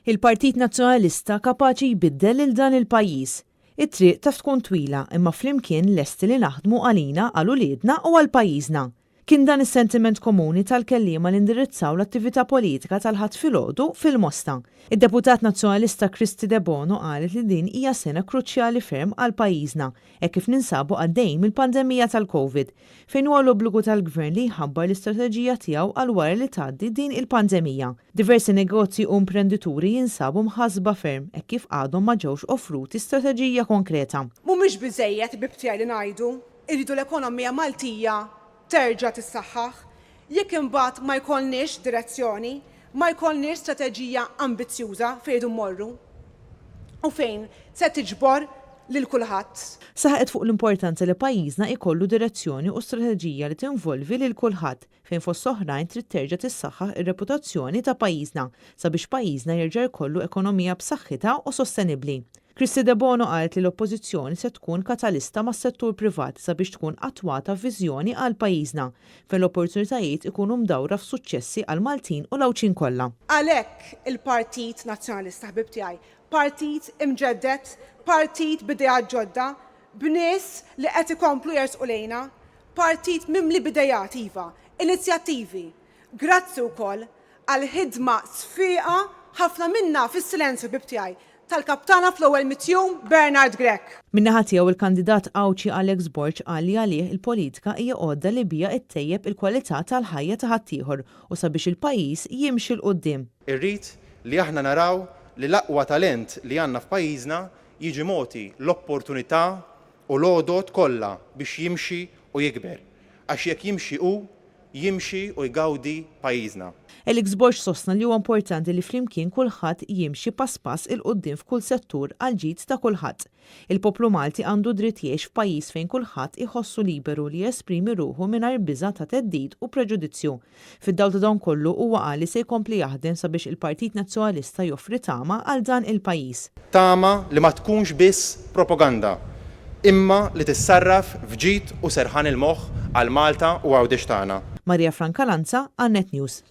Il-Partit Nazzjonalista kapaċi jbiddel il dan il-pajjiż. It-triq taf tkun twila imma flimkien lesti li naħdmu għalina għal uliedna u għal pajjiżna. Kien dan is-sentiment komuni tal-kelliema li indirizzaw l-attività politika tal-ħadd filgħodu fil-Mosta. Id-Deputat Nazzjonalista Kristi De Bono qalet li din hija sena kruċjali ferm għal pajjiżna hekk kif ninsabu għaddejjin mill-pandemija tal-COVID fejn huwa l-obbligu tal-Gvern li jħabbar l-istrateġija tiegħu għal wara li tgħaddi din il-pandemija. Diversi negozji u imprendituri jinsabu mħassba ferm hekk kif għadhom ma ġewx offruti strateġija konkreta. Mhumiex biżejjed bibtija li ngħidu, irridu l-ekonomija Maltija terġa' tissaħħaħ, jekk imbagħad ma jkollniex direzzjoni, ma jkollniex strateġija ambizzjuża fejn mmorru u fejn se tiġbor lil kulħadd. Saħqet fuq l-importanza li pajjiżna jkollu direzzjoni u strateġija li tinvolvi lil kulħadd fejn fost oħrajn trid terġa' tissaħħaħ ir-reputazzjoni ta' pajjiżna sabiex pajjiżna jerġa' jkollu ekonomija b'saħħitha u sostenibbli. Kristi De Bono qalet li l-oppożizzjoni se tkun katalista mas-settur privat sabiex tkun attwata viżjoni għal pajjiżna fejn l-opportunitajiet ikunu mdawra f'suċċessi għal Maltin u l-Awċin kollha. Għalhekk il-Partit Nazzjonalista ħbib tiegħi, partit imġeddet, partit b'idejat ġodda, b'nies li qed ikomplu jersqu lejna, partit mimli bidejat iva, inizjattivi. Grazzi wkoll għal ħidma sfiqa ħafna minna fis-silenzju ħbib tiegħi tal-kaptana fl-ewwel mittjum Bernard Grek. Min-naħa tiegħu il-kandidat Awċi Alex Borg qal li għalih il-politika hija għodda li bija ttejjeb il-kwalità tal-ħajja ta' ħaddieħor u sabiex il-pajjiż jimxi l qudiem. Irrid li aħna naraw li l-aqwa talent li għandna f'pajjiżna jiġi mogħti l-opportunità u l-għodot kollha biex jimxi u jikber. Għax jekk jimxi u jgawdi pajjiżna. Alex Borg sostna li huwa importanti li flimkien kulħadd jimxi pass il-qudiem f'kull settur għal ġid ta' kulħadd. Il-poplu Malti għandu dritt jgħix f'pajjiż fejn kulħadd iħossu liberu li jesprimi ruħu mingħajr biża' ta' teddid u preġudizzju. Fid-dawl ta' dawn kollu huwa qal li se jkompli jaħdem sabiex il-Partit Nazzjonalista joffri tama għal dan il-pajjiż. Tama li ma tkunx biss propaganda, imma li tissarraf f'ġid u serħan il-moħħ għal Malta u għawdex tagħna. Marija Franca Lanza, Net News.